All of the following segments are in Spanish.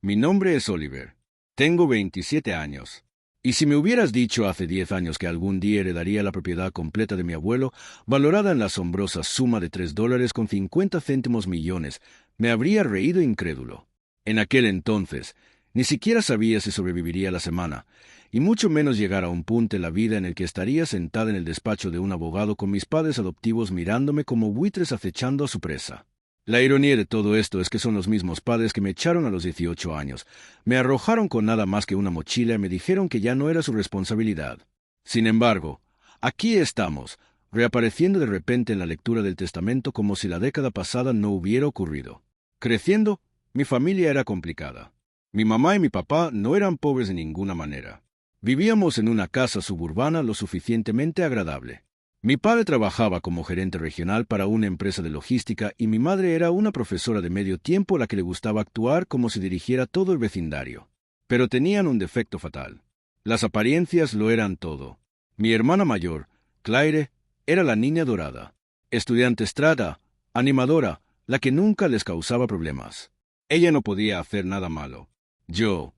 Mi nombre es Oliver. Tengo 27 años. Y si me hubieras dicho hace 10 años que algún día heredaría la propiedad completa de mi abuelo, valorada en la asombrosa suma de $3.50 millones, me habría reído incrédulo. En aquel entonces, ni siquiera sabía si sobreviviría la semana, y mucho menos llegar a un punto en la vida en el que estaría sentada en el despacho de un abogado con mis padres adoptivos mirándome como buitres acechando a su presa. La ironía de todo esto es que son los mismos padres que me echaron a los 18 años, me arrojaron con nada más que una mochila y me dijeron que ya no era su responsabilidad. Sin embargo, aquí estamos, reapareciendo de repente en la lectura del testamento como si la década pasada no hubiera ocurrido. Creciendo, mi familia era complicada. Mi mamá y mi papá no eran pobres de ninguna manera. Vivíamos en una casa suburbana lo suficientemente agradable. Mi padre trabajaba como gerente regional para una empresa de logística y mi madre era una profesora de medio tiempo a la que le gustaba actuar como si dirigiera todo el vecindario. Pero tenían un defecto fatal. Las apariencias lo eran todo. Mi hermana mayor, Claire, era la niña dorada. Estudiante estrada, animadora, la que nunca les causaba problemas. Ella no podía hacer nada malo. Yo,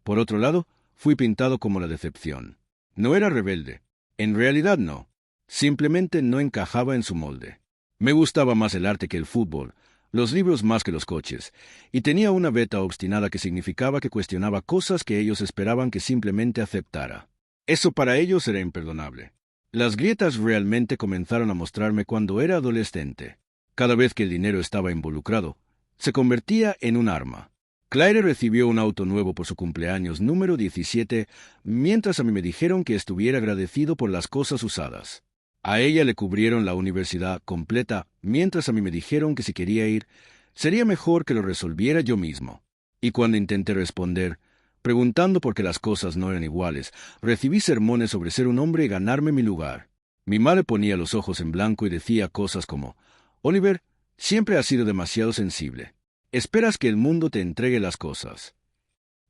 por otro lado, fui pintado como la decepción. No era rebelde. En realidad no. Simplemente no encajaba en su molde. Me gustaba más el arte que el fútbol, los libros más que los coches, y tenía una beta obstinada que significaba que cuestionaba cosas que ellos esperaban que simplemente aceptara. Eso para ellos era imperdonable. Las grietas realmente comenzaron a mostrarme cuando era adolescente. Cada vez que el dinero estaba involucrado, se convertía en un arma. Claire recibió un auto nuevo por su cumpleaños número 17, mientras a mí me dijeron que estuviera agradecido por las cosas usadas. A ella le cubrieron la universidad completa, mientras a mí me dijeron que si quería ir, sería mejor que lo resolviera yo mismo. Y cuando intenté responder, preguntando por qué las cosas no eran iguales, recibí sermones sobre ser un hombre y ganarme mi lugar. Mi madre ponía los ojos en blanco y decía cosas como, «Oliver, siempre has sido demasiado sensible. Esperas que el mundo te entregue las cosas».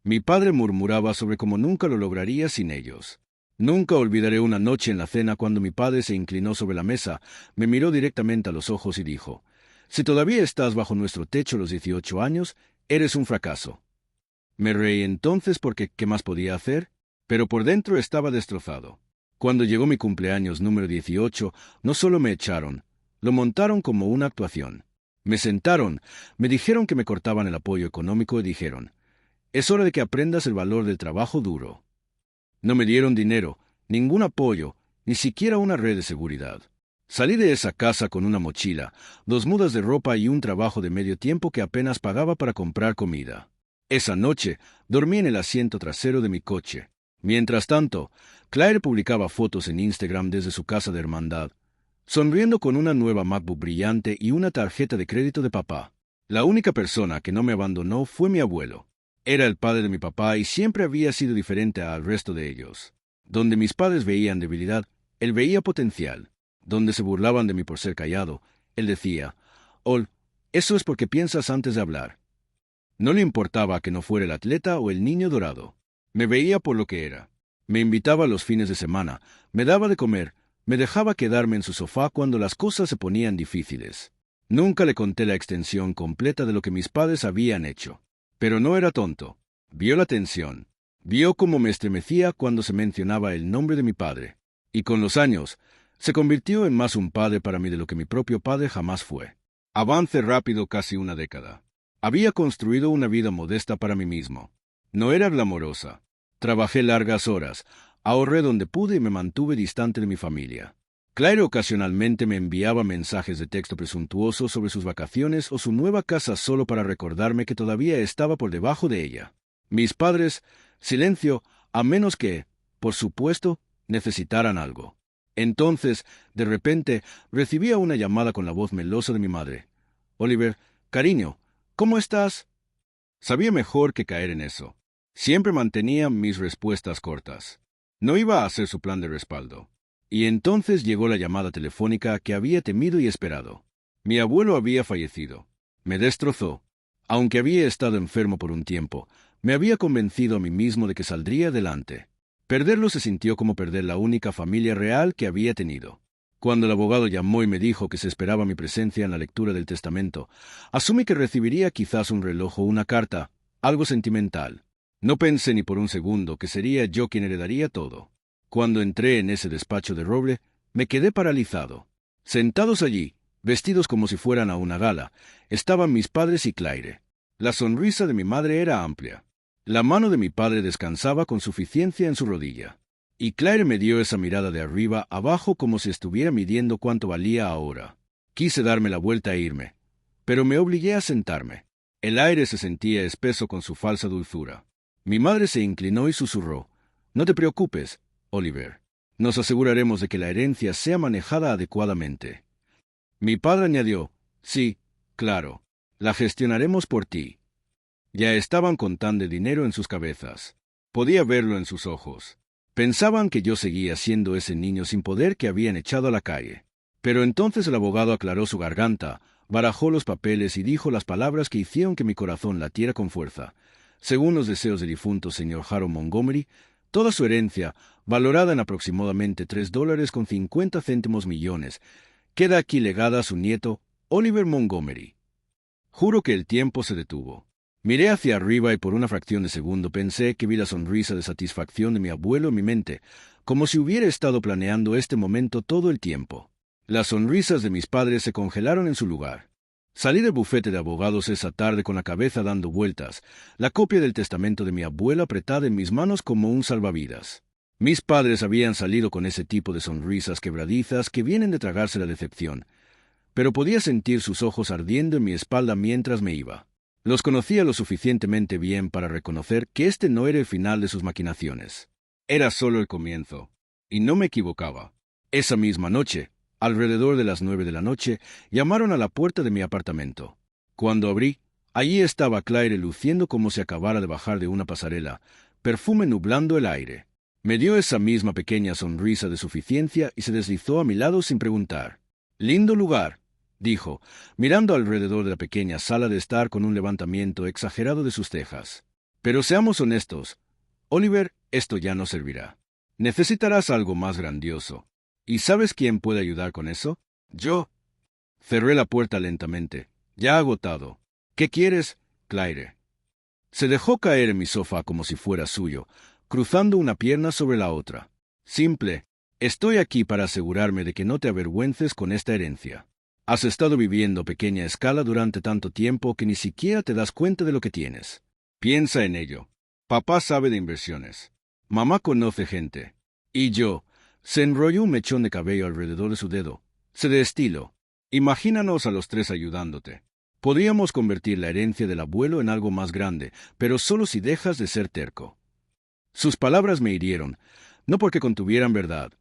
Mi padre murmuraba sobre cómo nunca lo lograría sin ellos. Nunca olvidaré una noche en la cena cuando mi padre se inclinó sobre la mesa, me miró directamente a los ojos y dijo, «Si todavía estás bajo nuestro techo a los 18 años, eres un fracaso». Me reí entonces porque ¿qué más podía hacer? Pero por dentro estaba destrozado. Cuando llegó mi cumpleaños número 18, no solo me echaron, lo montaron como una actuación. Me sentaron, me dijeron que me cortaban el apoyo económico y dijeron, «Es hora de que aprendas el valor del trabajo duro». No me dieron dinero, ningún apoyo, ni siquiera una red de seguridad. Salí de esa casa con una mochila, 2 mudas de ropa y un trabajo de medio tiempo que apenas pagaba para comprar comida. Esa noche dormí en el asiento trasero de mi coche. Mientras tanto, Claire publicaba fotos en Instagram desde su casa de hermandad, sonriendo con una nueva MacBook brillante y una tarjeta de crédito de papá. La única persona que no me abandonó fue mi abuelo. Era el padre de mi papá y siempre había sido diferente al resto de ellos. Donde mis padres veían debilidad, él veía potencial. Donde se burlaban de mí por ser callado, él decía, «Ol, eso es porque piensas antes de hablar». No le importaba que no fuera el atleta o el niño dorado. Me veía por lo que era. Me invitaba los fines de semana, me daba de comer, me dejaba quedarme en su sofá cuando las cosas se ponían difíciles. Nunca le conté la extensión completa de lo que mis padres habían hecho. Pero no era tonto. Vio la tensión. Vio cómo me estremecía cuando se mencionaba el nombre de mi padre. Y con los años, se convirtió en más un padre para mí de lo que mi propio padre jamás fue. Avance rápido casi una década. Había construido una vida modesta para mí mismo. No era glamorosa. Trabajé largas horas, ahorré donde pude y me mantuve distante de mi familia. Claire ocasionalmente me enviaba mensajes de texto presuntuosos sobre sus vacaciones o su nueva casa solo para recordarme que todavía estaba por debajo de ella. Mis padres, silencio, a menos que, por supuesto, necesitaran algo. Entonces, de repente, recibía una llamada con la voz melosa de mi madre. «Oliver, cariño, ¿cómo estás?» Sabía mejor que caer en eso. Siempre mantenía mis respuestas cortas. No iba a hacer su plan de respaldo. Y entonces llegó la llamada telefónica que había temido y esperado. Mi abuelo había fallecido. Me destrozó. Aunque había estado enfermo por un tiempo, me había convencido a mí mismo de que saldría adelante. Perderlo se sintió como perder la única familia real que había tenido. Cuando el abogado llamó y me dijo que se esperaba mi presencia en la lectura del testamento, asumí que recibiría quizás un reloj o una carta, algo sentimental. No pensé ni por un segundo que sería yo quien heredaría todo. Cuando entré en ese despacho de roble, me quedé paralizado. Sentados allí, vestidos como si fueran a una gala, estaban mis padres y Claire. La sonrisa de mi madre era amplia. La mano de mi padre descansaba con suficiencia en su rodilla. Y Claire me dio esa mirada de arriba abajo como si estuviera midiendo cuánto valía ahora. Quise darme la vuelta e irme, pero me obligué a sentarme. El aire se sentía espeso con su falsa dulzura. Mi madre se inclinó y susurró: «No te preocupes, Oliver. Nos aseguraremos de que la herencia sea manejada adecuadamente». Mi padre añadió: «Sí, claro, la gestionaremos por ti». Ya estaban contando dinero en sus cabezas. Podía verlo en sus ojos. Pensaban que yo seguía siendo ese niño sin poder que habían echado a la calle. Pero entonces el abogado aclaró su garganta, barajó los papeles y dijo las palabras que hicieron que mi corazón latiera con fuerza. Según los deseos del difunto señor Harold Montgomery, toda su herencia, valorada en aproximadamente $3.50 millones, queda aquí legada a su nieto, Oliver Montgomery. Juro que el tiempo se detuvo. Miré hacia arriba y por una fracción de segundo pensé que vi la sonrisa de satisfacción de mi abuelo en mi mente, como si hubiera estado planeando este momento todo el tiempo. Las sonrisas de mis padres se congelaron en su lugar. Salí del bufete de abogados esa tarde con la cabeza dando vueltas, la copia del testamento de mi abuelo apretada en mis manos como un salvavidas. Mis padres habían salido con ese tipo de sonrisas quebradizas que vienen de tragarse la decepción, pero podía sentir sus ojos ardiendo en mi espalda mientras me iba. Los conocía lo suficientemente bien para reconocer que este no era el final de sus maquinaciones. Era solo el comienzo. Y no me equivocaba. Esa misma noche, alrededor de las 9 de la noche, llamaron a la puerta de mi apartamento. Cuando abrí, allí estaba Claire luciendo como si acabara de bajar de una pasarela, perfume nublando el aire. Me dio esa misma pequeña sonrisa de suficiencia y se deslizó a mi lado sin preguntar. «Lindo lugar», dijo, mirando alrededor de la pequeña sala de estar con un levantamiento exagerado de sus cejas. «Pero seamos honestos, Oliver, esto ya no servirá. Necesitarás algo más grandioso. ¿Y sabes quién puede ayudar con eso? Yo». Cerré la puerta lentamente, ya agotado. «¿Qué quieres, Claire?» Se dejó caer en mi sofá como si fuera suyo, cruzando una pierna sobre la otra. «Simple. Estoy aquí para asegurarme de que no te avergüences con esta herencia. Has estado viviendo a pequeña escala durante tanto tiempo que ni siquiera te das cuenta de lo que tienes. Piensa en ello. Papá sabe de inversiones. Mamá conoce gente. Y yo». Se enrolló un mechón de cabello alrededor de su dedo. «Se de estilo. Imagínanos a los tres ayudándote. Podríamos convertir la herencia del abuelo en algo más grande, pero solo si dejas de ser terco». Sus palabras me hirieron, no porque contuvieran verdad,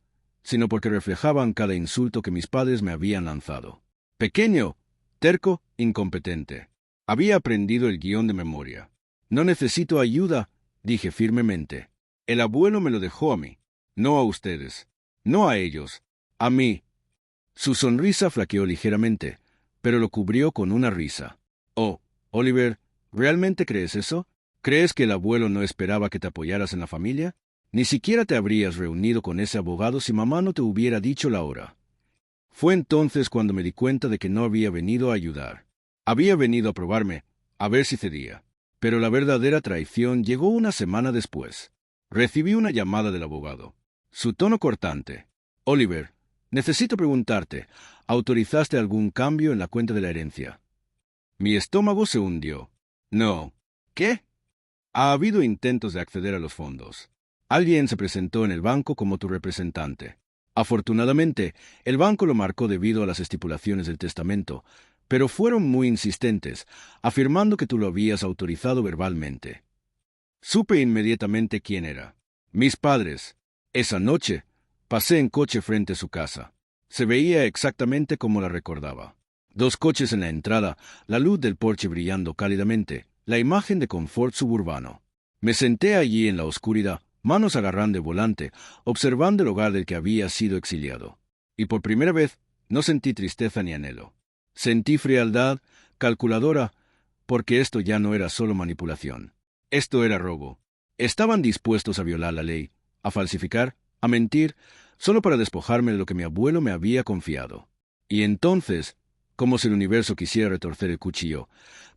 sino porque reflejaban cada insulto que mis padres me habían lanzado. «Pequeño, terco, incompetente». Había aprendido el guión de memoria. «No necesito ayuda», dije firmemente. «El abuelo me lo dejó a mí, no a ustedes, no a ellos, a mí». Su sonrisa flaqueó ligeramente, pero lo cubrió con una risa. «Oh, Oliver, ¿realmente crees eso? ¿Crees que el abuelo no esperaba que te apoyaras en la familia? Ni siquiera te habrías reunido con ese abogado si mamá no te hubiera dicho la hora». Fue entonces cuando me di cuenta de que no había venido a ayudar. Había venido a probarme, a ver si cedía. Pero la verdadera traición llegó una semana después. Recibí una llamada del abogado. Su tono cortante. «Oliver, necesito preguntarte, ¿autorizaste algún cambio en la cuenta de la herencia?» Mi estómago se hundió. «No». «¿Qué?» «Ha habido intentos de acceder a los fondos. Alguien se presentó en el banco como tu representante. Afortunadamente, el banco lo marcó debido a las estipulaciones del testamento, pero fueron muy insistentes, afirmando que tú lo habías autorizado verbalmente. Supe inmediatamente quién era. Mis padres. Esa noche, pasé en coche frente a su casa. Se veía exactamente como la recordaba. 2 coches en la entrada, la luz del porche brillando cálidamente, la imagen de confort suburbano. Me senté allí en la oscuridad, manos agarrando el volante, observando el hogar del que había sido exiliado. Y por primera vez no sentí tristeza ni anhelo. Sentí frialdad, calculadora, porque esto ya no era solo manipulación. Esto era robo. Estaban dispuestos a violar la ley, a falsificar, a mentir, solo para despojarme de lo que mi abuelo me había confiado. Y entonces Como si el universo quisiera retorcer el cuchillo,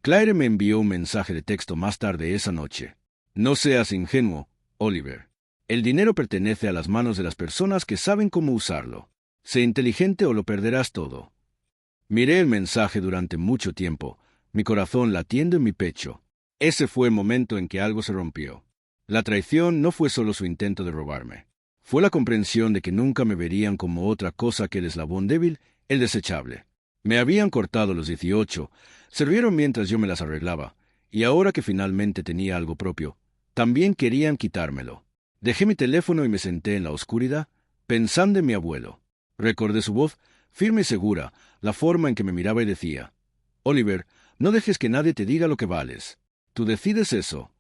Claire me envió un mensaje de texto más tarde esa noche. No seas ingenuo, Oliver. El dinero pertenece a las manos de las personas que saben cómo usarlo. Sé inteligente o lo perderás todo. Miré el mensaje durante mucho tiempo, mi corazón latiendo en mi pecho. Ese fue el momento en que algo se rompió. La traición no fue solo su intento de robarme. Fue la comprensión de que nunca me verían como otra cosa que el eslabón débil, el desechable. Me habían cortado los 18, se rieron mientras yo me las arreglaba, y ahora que finalmente tenía algo propio, también querían quitármelo. Dejé mi teléfono y me senté en la oscuridad, pensando en mi abuelo. Recordé su voz, firme y segura, la forma en que me miraba y decía: Oliver, no dejes que nadie te diga lo que vales. Tú decides eso.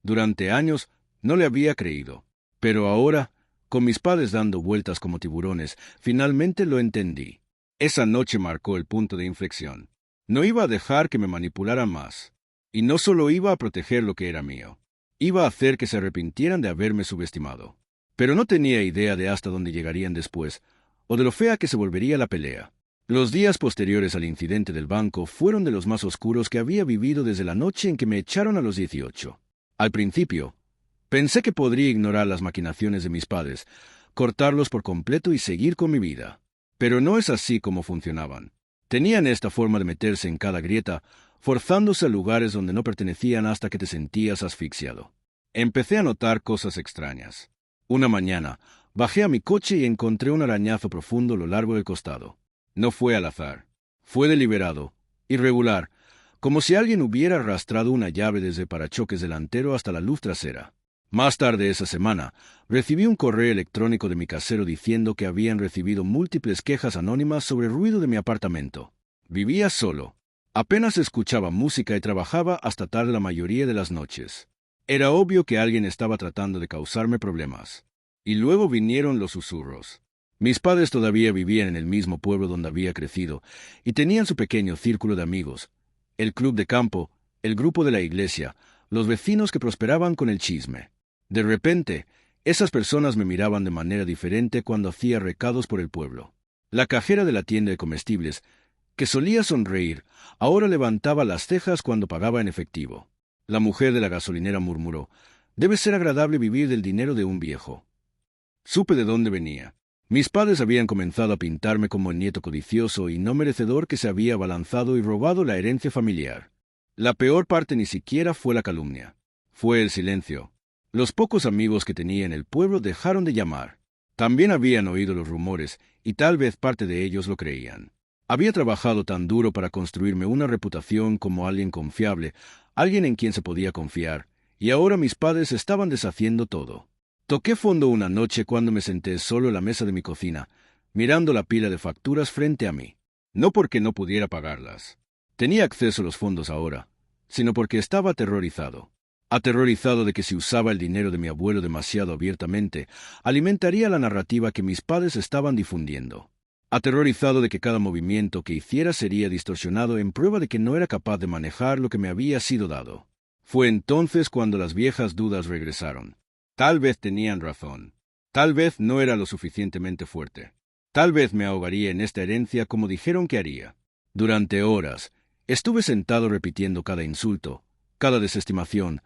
Durante años no le había creído, pero ahora, con mis padres dando vueltas como tiburones, finalmente lo entendí. Esa noche marcó el punto de inflexión. No iba a dejar que me manipularan más. Y no solo iba a proteger lo que era mío, iba a hacer que se arrepintieran de haberme subestimado. Pero no tenía idea de hasta dónde llegarían después, o de lo fea que se volvería la pelea. Los días posteriores al incidente del banco fueron de los más oscuros que había vivido desde la noche en que me echaron a los 18. Al principio, pensé que podría ignorar las maquinaciones de mis padres, cortarlos por completo y seguir con mi vida. Pero no es así como funcionaban. Tenían esta forma de meterse en cada grieta, forzándose a lugares donde no pertenecían hasta que te sentías asfixiado. Empecé a notar cosas extrañas. Una mañana, bajé a mi coche y encontré un arañazo profundo a lo largo del costado. No fue al azar. Fue deliberado, irregular, como si alguien hubiera arrastrado una llave desde el parachoques delantero hasta la luz trasera. Más tarde esa semana, recibí un correo electrónico de mi casero diciendo que habían recibido múltiples quejas anónimas sobre el ruido de mi apartamento. Vivía solo. Apenas escuchaba música y trabajaba hasta tarde la mayoría de las noches. Era obvio que alguien estaba tratando de causarme problemas. Y luego vinieron los susurros. Mis padres todavía vivían en el mismo pueblo donde había crecido, y tenían su pequeño círculo de amigos, el club de campo, el grupo de la iglesia, los vecinos que prosperaban con el chisme. De repente, esas personas me miraban de manera diferente cuando hacía recados por el pueblo. La cajera de la tienda de comestibles, que solía sonreír, ahora levantaba las cejas cuando pagaba en efectivo. La mujer de la gasolinera murmuró: «Debe ser agradable vivir del dinero de un viejo». Supe de dónde venía. Mis padres habían comenzado a pintarme como el nieto codicioso y no merecedor que se había abalanzado y robado la herencia familiar. La peor parte ni siquiera fue la calumnia. Fue el silencio. Los pocos amigos que tenía en el pueblo dejaron de llamar. También habían oído los rumores, y tal vez parte de ellos lo creían. Había trabajado tan duro para construirme una reputación como alguien confiable, alguien en quien se podía confiar, y ahora mis padres estaban deshaciendo todo. Toqué fondo una noche cuando me senté solo en la mesa de mi cocina, mirando la pila de facturas frente a mí. No porque no pudiera pagarlas. Tenía acceso a los fondos ahora, sino porque estaba aterrorizado. Aterrorizado de que si usaba el dinero de mi abuelo demasiado abiertamente, alimentaría la narrativa que mis padres estaban difundiendo. Aterrorizado de que cada movimiento que hiciera sería distorsionado en prueba de que no era capaz de manejar lo que me había sido dado. Fue entonces cuando las viejas dudas regresaron. Tal vez tenían razón. Tal vez no era lo suficientemente fuerte. Tal vez me ahogaría en esta herencia como dijeron que haría. Durante horas, estuve sentado repitiendo cada insulto, cada desestimación,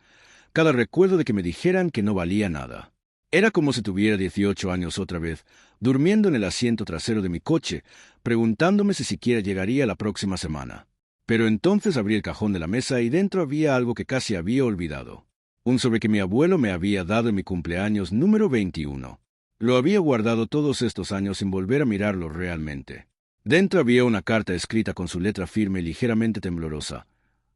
cada recuerdo de que me dijeran que no valía nada. Era como si tuviera 18 años otra vez, durmiendo en el asiento trasero de mi coche, preguntándome si siquiera llegaría la próxima semana. Pero entonces abrí el cajón de la mesa y dentro había algo que casi había olvidado. Un sobre que mi abuelo me había dado en mi cumpleaños número 21. Lo había guardado todos estos años sin volver a mirarlo realmente. Dentro había una carta escrita con su letra firme y ligeramente temblorosa.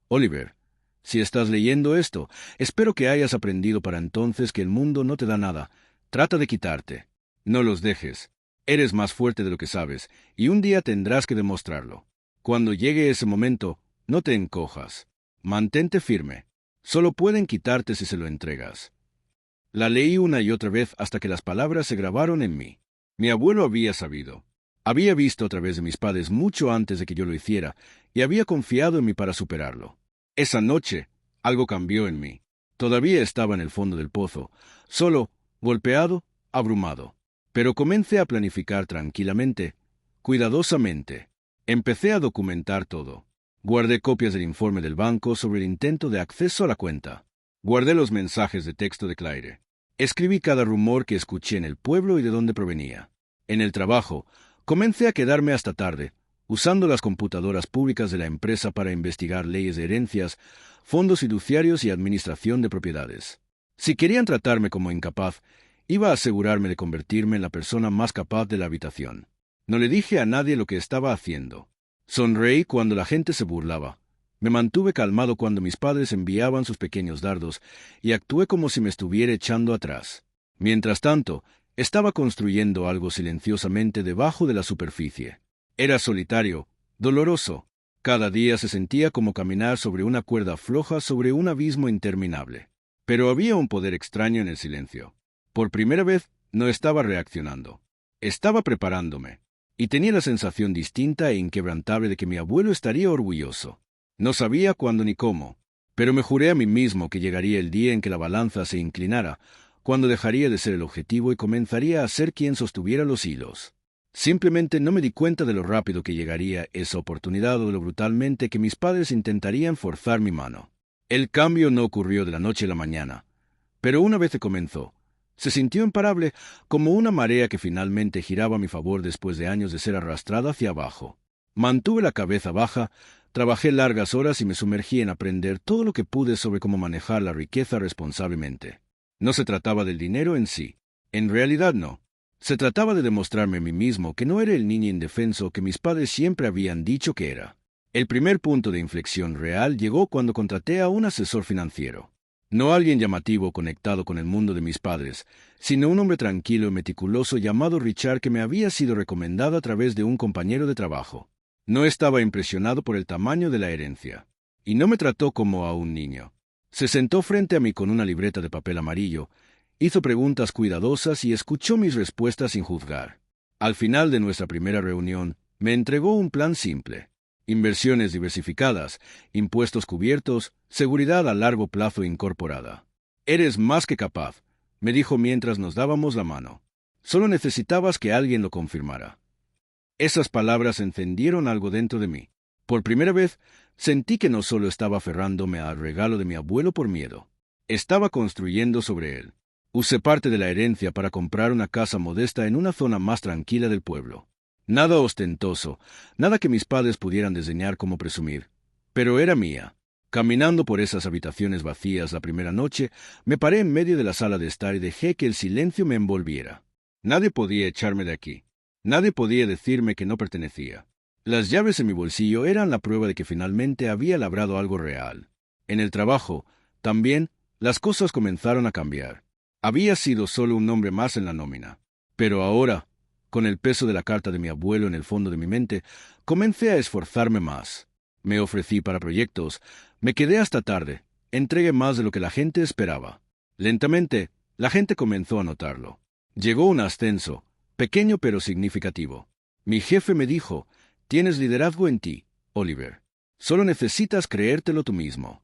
Oliver, si estás leyendo esto, espero que hayas aprendido para entonces que el mundo no te da nada. Trata de quitarte. No los dejes. Eres más fuerte de lo que sabes, y un día tendrás que demostrarlo. Cuando llegue ese momento, no te encojas. Mantente firme. Solo pueden quitarte si se lo entregas. La leí una y otra vez hasta que las palabras se grabaron en mí. Mi abuelo había sabido. Había visto a través de mis padres mucho antes de que yo lo hiciera, y había confiado en mí para superarlo. Esa noche, algo cambió en mí. Todavía estaba en el fondo del pozo, solo, golpeado, abrumado. Pero comencé a planificar tranquilamente, cuidadosamente. Empecé a documentar todo. Guardé copias del informe del banco sobre el intento de acceso a la cuenta. Guardé los mensajes de texto de Claire. Escribí cada rumor que escuché en el pueblo y de dónde provenía. En el trabajo, comencé a quedarme hasta tarde, usando las computadoras públicas de la empresa para investigar leyes de herencias, fondos fiduciarios y administración de propiedades. Si querían tratarme como incapaz, iba a asegurarme de convertirme en la persona más capaz de la habitación. No le dije a nadie lo que estaba haciendo. Sonreí cuando la gente se burlaba. Me mantuve calmado cuando mis padres enviaban sus pequeños dardos y actué como si me estuviera echando atrás. Mientras tanto, estaba construyendo algo silenciosamente debajo de la superficie. Era solitario, doloroso. Cada día se sentía como caminar sobre una cuerda floja sobre un abismo interminable. Pero había un poder extraño en el silencio. Por primera vez, no estaba reaccionando. Estaba preparándome. Y tenía la sensación distinta e inquebrantable de que mi abuelo estaría orgulloso. No sabía cuándo ni cómo, pero me juré a mí mismo que llegaría el día en que la balanza se inclinara, cuando dejaría de ser el objetivo y comenzaría a ser quien sostuviera los hilos. Simplemente no me di cuenta de lo rápido que llegaría esa oportunidad o de lo brutalmente que mis padres intentarían forzar mi mano. El cambio no ocurrió de la noche a la mañana, pero una vez que comenzó, se sintió imparable, como una marea que finalmente giraba a mi favor después de años de ser arrastrada hacia abajo. Mantuve la cabeza baja, trabajé largas horas y me sumergí en aprender todo lo que pude sobre cómo manejar la riqueza responsablemente. No se trataba del dinero en sí. En realidad no. Se trataba de demostrarme a mí mismo que no era el niño indefenso que mis padres siempre habían dicho que era. El primer punto de inflexión real llegó cuando contraté a un asesor financiero. No alguien llamativo conectado con el mundo de mis padres, sino un hombre tranquilo y meticuloso llamado Richard que me había sido recomendado a través de un compañero de trabajo. No estaba impresionado por el tamaño de la herencia, y no me trató como a un niño. Se sentó frente a mí con una libreta de papel amarillo, hizo preguntas cuidadosas y escuchó mis respuestas sin juzgar. Al final de nuestra primera reunión, me entregó un plan simple. Inversiones diversificadas, impuestos cubiertos, seguridad a largo plazo incorporada. Eres más que capaz, me dijo mientras nos dábamos la mano. Solo necesitabas que alguien lo confirmara. Esas palabras encendieron algo dentro de mí. Por primera vez, sentí que no solo estaba aferrándome al regalo de mi abuelo por miedo. Estaba construyendo sobre él. Usé parte de la herencia para comprar una casa modesta en una zona más tranquila del pueblo. Nada ostentoso, nada que mis padres pudieran desdeñar como presumir. Pero era mía. Caminando por esas habitaciones vacías la primera noche, me paré en medio de la sala de estar y dejé que el silencio me envolviera. Nadie podía echarme de aquí. Nadie podía decirme que no pertenecía. Las llaves en mi bolsillo eran la prueba de que finalmente había labrado algo real. En el trabajo, también, las cosas comenzaron a cambiar. Había sido solo un nombre más en la nómina. Pero ahora, con el peso de la carta de mi abuelo en el fondo de mi mente, comencé a esforzarme más. Me ofrecí para proyectos, me quedé hasta tarde, entregué más de lo que la gente esperaba. Lentamente, la gente comenzó a notarlo. Llegó un ascenso, pequeño pero significativo. Mi jefe me dijo, tienes liderazgo en ti, Oliver. Solo necesitas creértelo tú mismo.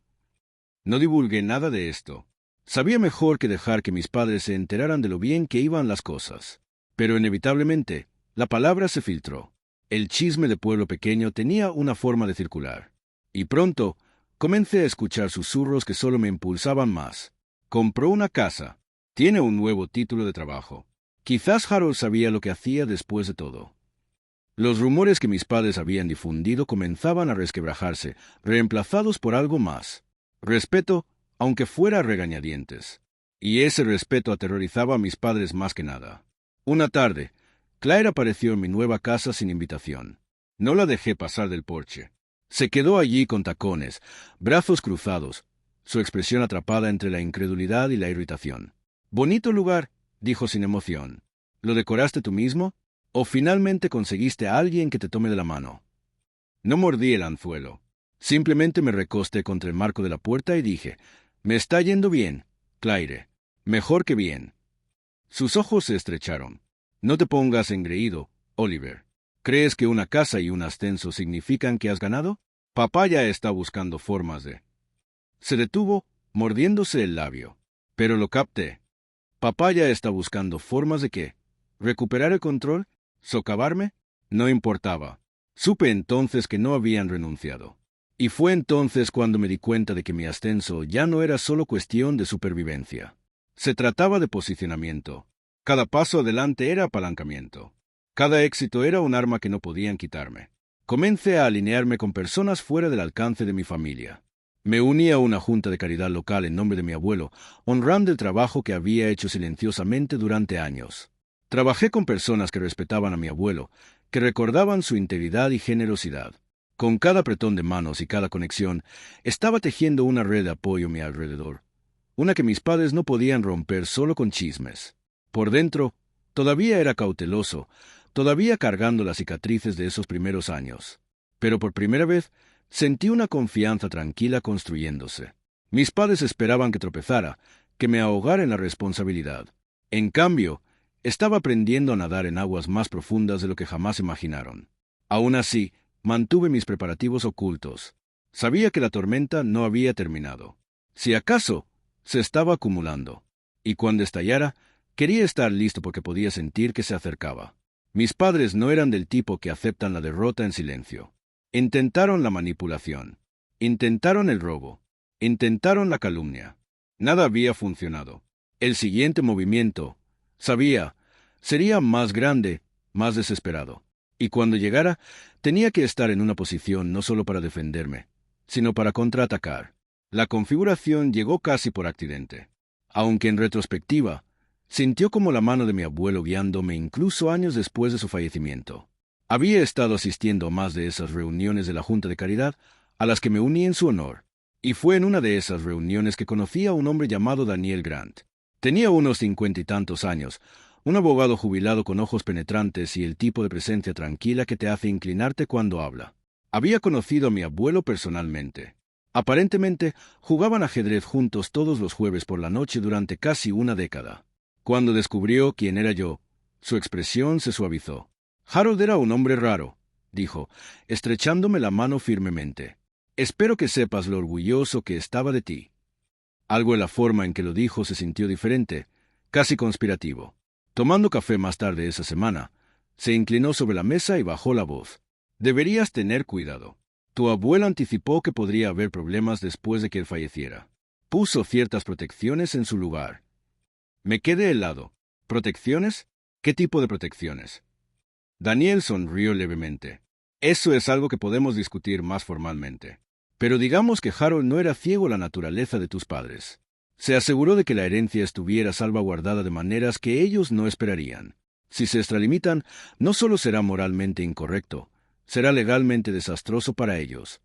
No divulgué nada de esto. Sabía mejor que dejar que mis padres se enteraran de lo bien que iban las cosas. Pero inevitablemente, la palabra se filtró. El chisme de pueblo pequeño tenía una forma de circular. Y pronto, comencé a escuchar susurros que solo me impulsaban más. Compró una casa. Tiene un nuevo título de trabajo. Quizás Harold sabía lo que hacía después de todo. Los rumores que mis padres habían difundido comenzaban a resquebrajarse, reemplazados por algo más. Respeto, aunque fuera a regañadientes. Y ese respeto aterrorizaba a mis padres más que nada. Una tarde, Claire apareció en mi nueva casa sin invitación. No la dejé pasar del porche. Se quedó allí con tacones, brazos cruzados, su expresión atrapada entre la incredulidad y la irritación. «Bonito lugar», dijo sin emoción. «¿Lo decoraste tú mismo? ¿O finalmente conseguiste a alguien que te tome de la mano?» No mordí el anzuelo. Simplemente me recosté contra el marco de la puerta y dije, «Me está yendo bien, Claire. Mejor que bien». Sus ojos se estrecharon. «No te pongas engreído, Oliver. ¿Crees que una casa y un ascenso significan que has ganado? Papá ya está buscando formas de...» Se detuvo, mordiéndose el labio. Pero lo capté. ¿Papá ya está buscando formas de qué? ¿Recuperar el control? ¿Socavarme? No importaba. Supe entonces que no habían renunciado. Y fue entonces cuando me di cuenta de que mi ascenso ya no era solo cuestión de supervivencia. Se trataba de posicionamiento. Cada paso adelante era apalancamiento. Cada éxito era un arma que no podían quitarme. Comencé a alinearme con personas fuera del alcance de mi familia. Me uní a una junta de caridad local en nombre de mi abuelo, honrando el trabajo que había hecho silenciosamente durante años. Trabajé con personas que respetaban a mi abuelo, que recordaban su integridad y generosidad. Con cada apretón de manos y cada conexión, estaba tejiendo una red de apoyo a mi alrededor, una que mis padres no podían romper solo con chismes. Por dentro, todavía era cauteloso, todavía cargando las cicatrices de esos primeros años. Pero por primera vez, sentí una confianza tranquila construyéndose. Mis padres esperaban que tropezara, que me ahogara en la responsabilidad. En cambio, estaba aprendiendo a nadar en aguas más profundas de lo que jamás imaginaron. Aún así, mantuve mis preparativos ocultos. Sabía que la tormenta no había terminado. Si acaso, se estaba acumulando. Y cuando estallara, quería estar listo porque podía sentir que se acercaba. Mis padres no eran del tipo que aceptan la derrota en silencio. Intentaron la manipulación. Intentaron el robo. Intentaron la calumnia. Nada había funcionado. El siguiente movimiento, sabía, sería más grande, más desesperado. Y cuando llegara, tenía que estar en una posición no solo para defenderme, sino para contraatacar. La configuración llegó casi por accidente. Aunque en retrospectiva, sintió como la mano de mi abuelo guiándome incluso años después de su fallecimiento. Había estado asistiendo a más de esas reuniones de la Junta de Caridad a las que me uní en su honor, y fue en una de esas reuniones que conocí a un hombre llamado Daniel Grant. Tenía unos 50 y tantos años, un abogado jubilado con ojos penetrantes y el tipo de presencia tranquila que te hace inclinarte cuando habla. Había conocido a mi abuelo personalmente. Aparentemente, jugaban ajedrez juntos todos los jueves por la noche durante casi una década. Cuando descubrió quién era yo, su expresión se suavizó. Harold era un hombre raro, dijo, estrechándome la mano firmemente. Espero que sepas lo orgulloso que estaba de ti. Algo en la forma en que lo dijo se sintió diferente, casi conspirativo. Tomando café más tarde esa semana, se inclinó sobre la mesa y bajó la voz. Deberías tener cuidado. Tu abuelo anticipó que podría haber problemas después de que él falleciera. Puso ciertas protecciones en su lugar. Me quedé helado. ¿Protecciones? ¿Qué tipo de protecciones? Daniel sonrió levemente. Eso es algo que podemos discutir más formalmente. Pero digamos que Harold no era ciego a la naturaleza de tus padres. Se aseguró de que la herencia estuviera salvaguardada de maneras que ellos no esperarían. Si se extralimitan, no solo será moralmente incorrecto, será legalmente desastroso para ellos.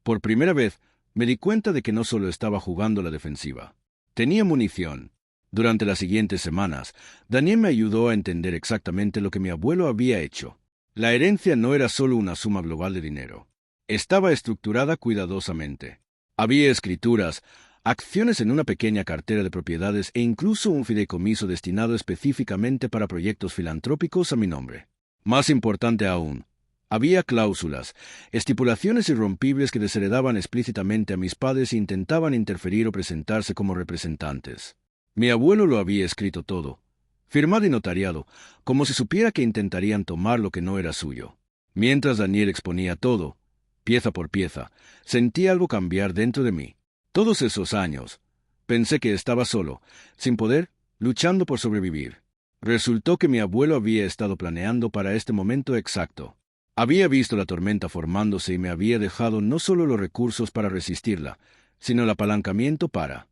Por primera vez, me di cuenta de que no solo estaba jugando la defensiva. Tenía munición. Durante las siguientes semanas, Daniel me ayudó a entender exactamente lo que mi abuelo había hecho. La herencia no era solo una suma global de dinero. Estaba estructurada cuidadosamente. Había escrituras, acciones en una pequeña cartera de propiedades e incluso un fideicomiso destinado específicamente para proyectos filantrópicos a mi nombre. Más importante aún, había cláusulas, estipulaciones irrompibles que desheredaban explícitamente a mis padres e intentaban interferir o presentarse como representantes. Mi abuelo lo había escrito todo, firmado y notariado, como si supiera que intentarían tomar lo que no era suyo. Mientras Daniel exponía todo, pieza por pieza, sentí algo cambiar dentro de mí. Todos esos años, pensé que estaba solo, sin poder, luchando por sobrevivir. Resultó que mi abuelo había estado planeando para este momento exacto. Había visto la tormenta formándose y me había dejado no solo los recursos para resistirla, sino el apalancamiento para